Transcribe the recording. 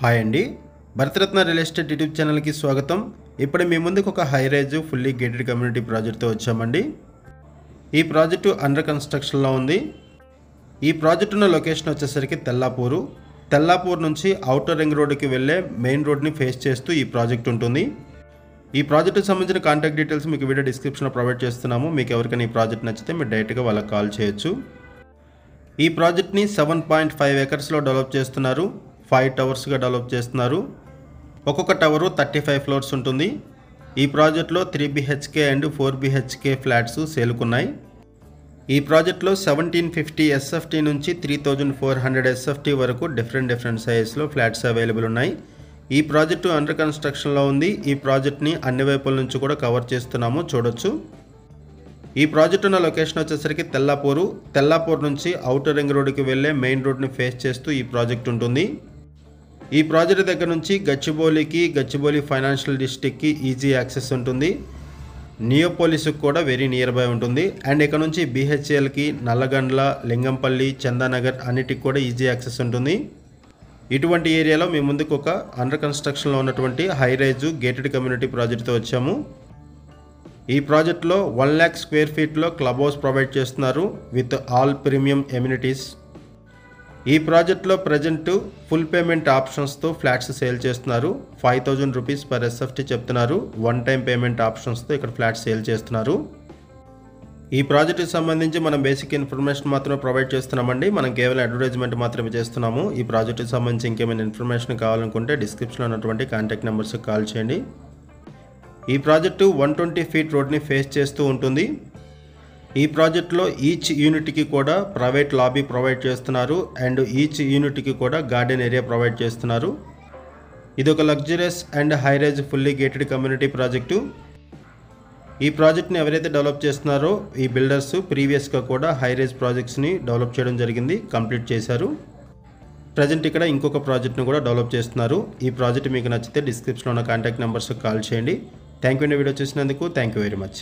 Hi అండి, Bharat Ratna real estate YouTube ఛానల్కి స్వాగతం. ఇప్పుడు మీ ముందుకు ఒక high rise fully gated community ప్రాజెక్ట్తో వచ్చామండి. ఈ ప్రాజెక్టు అండర్ కన్స్ట్రక్షన్లో ఉంది. ఈ ప్రాజెక్టు ఉన్న లొకేషన్ వచ్చేసరికి తెల్లాపూర్ నుంచి ఔటర్ రింగ్ రోడ్డుకి వెళ్ళే మెయిన్ రోడ్ని ఫేస్ చేస్తూ ఈ ప్రాజెక్ట్ ఉంటుంది. ఈ ప్రాజెక్టుకి సంబంధించిన కాంటాక్ట్ డీటెయిల్స్ మీకు వీడియో డిస్క్రిప్షన్లో ప్రొవైడ్ చేస్తున్నాము. మీకు ఎవరికైనా ఈ ప్రాజెక్ట్ నచ్చితే మీరు డైరెక్ట్గా వాళ్ళకి కాల్ చేయొచ్చు. ఈ ప్రాజెక్ట్ని 7.5 ఎకర్స్లో డెవలప్ చేస్తున్నారు. 5 టవర్స్గా డెవలప్ చేస్తున్నారు. ఒక్కొక్క టవరు 35 ఫ్లోర్స్ ఉంటుంది. ఈ ప్రాజెక్ట్లో 3 BHK అండ్ 4 BHK ఫ్లాట్స్ సేల్కున్నాయి. ఈ ప్రాజెక్ట్లో 1750 SFT నుంచి 3400 SFT వరకు డిఫరెంట్ సైజెస్లో ఫ్లాట్స్ అవైలబుల్ ఉన్నాయి. ఈ ప్రాజెక్టు అండర్ కన్స్ట్రక్షన్లో ఉంది. ఈ ప్రాజెక్ట్ని అన్ని వైపుల నుంచి కూడా కవర్ చేస్తున్నాము, చూడొచ్చు. ఈ ప్రాజెక్ట్ ఉన్న లొకేషన్ వచ్చేసరికి తెల్లాపూర్ నుంచి ఔటర్ రింగ్ రోడ్డుకి వెళ్ళే మెయిన్ రోడ్ని ఫేస్ చేస్తూ ఈ ప్రాజెక్ట్ ఉంటుంది. ఈ ప్రాజెక్ట్ దగ్గర నుంచి గచ్చిబౌలి ఫైనాన్షియల్ డిస్ట్రిక్ట్కి ఈజీ యాక్సెస్ ఉంటుంది. నియోపోలిస్కి కూడా వెరీ నియర్ బై ఉంటుంది. అండ్ ఇక్కడ నుంచి BHLకి, నల్లగండ్ల, లింగంపల్లి, చందానగర్ అన్నిటికి కూడా ఈజీ యాక్సెస్ ఉంటుంది. ఇటువంటి ఏరియాలో మీ ముందుకు ఒక అండర్ కన్స్ట్రక్షన్లో ఉన్నటువంటి హై రైజ్ గేటెడ్ కమ్యూనిటీ ప్రాజెక్ట్తో వచ్చాము. ఈ ప్రాజెక్ట్లో 1 lakh స్క్వేర్ ఫీట్లో క్లబ్ హౌస్ ప్రొవైడ్ చేస్తున్నారు విత్ ఆల్ ప్రీమియం ఎమ్యూనిటీస్. ఈ ప్రాజెక్ట్లో ప్రజెంట్ ఫుల్ పేమెంట్ ఆప్షన్స్తో ఫ్లాట్స్ సేల్ చేస్తున్నారు. 5000 రూపీస్ పర్ SFT చెప్తున్నారు. 1 టైం పేమెంట్ ఆప్షన్స్తో ఇక్కడ ఫ్లాట్స్ సేల్ చేస్తున్నారు. ఈ ప్రాజెక్ట్కి సంబంధించి మనం బేసిక్ ఇన్ఫర్మేషన్ మాత్రమే ప్రొవైడ్ చేస్తున్నామండి. మనం కేవలం అడ్వర్టైజ్మెంట్ మాత్రమే చేస్తున్నాము. ఈ ప్రాజెక్ట్కి సంబంధించి ఇంకేమైనా ఇన్ఫర్మేషన్ కావాలనుకుంటే డిస్క్రిప్షన్లో ఉన్నటువంటి కాంటాక్ట్ నెంబర్స్కి కాల్ చేయండి. ఈ ప్రాజెక్టు 120 ఫీట్ రోడ్ని ఫేస్ చేస్తూ ఉంటుంది. ఈ ప్రాజెక్ట్లో ఈచ్ యూనిట్కి కూడా ప్రైవేట్ లాబీ ప్రొవైడ్ చేస్తున్నారు. అండ్ ఈచ్ యూనిట్కి కూడా గార్డెన్ ఏరియా ప్రొవైడ్ చేస్తున్నారు. ఇది ఒక luxurious and high rise fully gated community project. ఈ ప్రాజెక్ట్ని ఎవరైతే డెవలప్ చేస్తున్నారో ఈ బిల్డర్స్ ప్రీవియస్గా కూడా హై రైజ్ ప్రాజెక్ట్స్ని డెవలప్ చేయడం జరిగింది, కంప్లీట్ చేశారు. ప్రజెంట్ ఇక్కడ ఇంకొక ప్రాజెక్ట్ని కూడా డెవలప్ చేస్తున్నారు. ఈ ప్రాజెక్ట్ మీకు నచ్చితే డిస్క్రిప్షన్లో ఉన్న కాంటాక్ట్ నెంబర్స్కి కాల్ చేయండి. థ్యాంక్ యూ అండి, వీడియో చూసినందుకు. Thank you very much.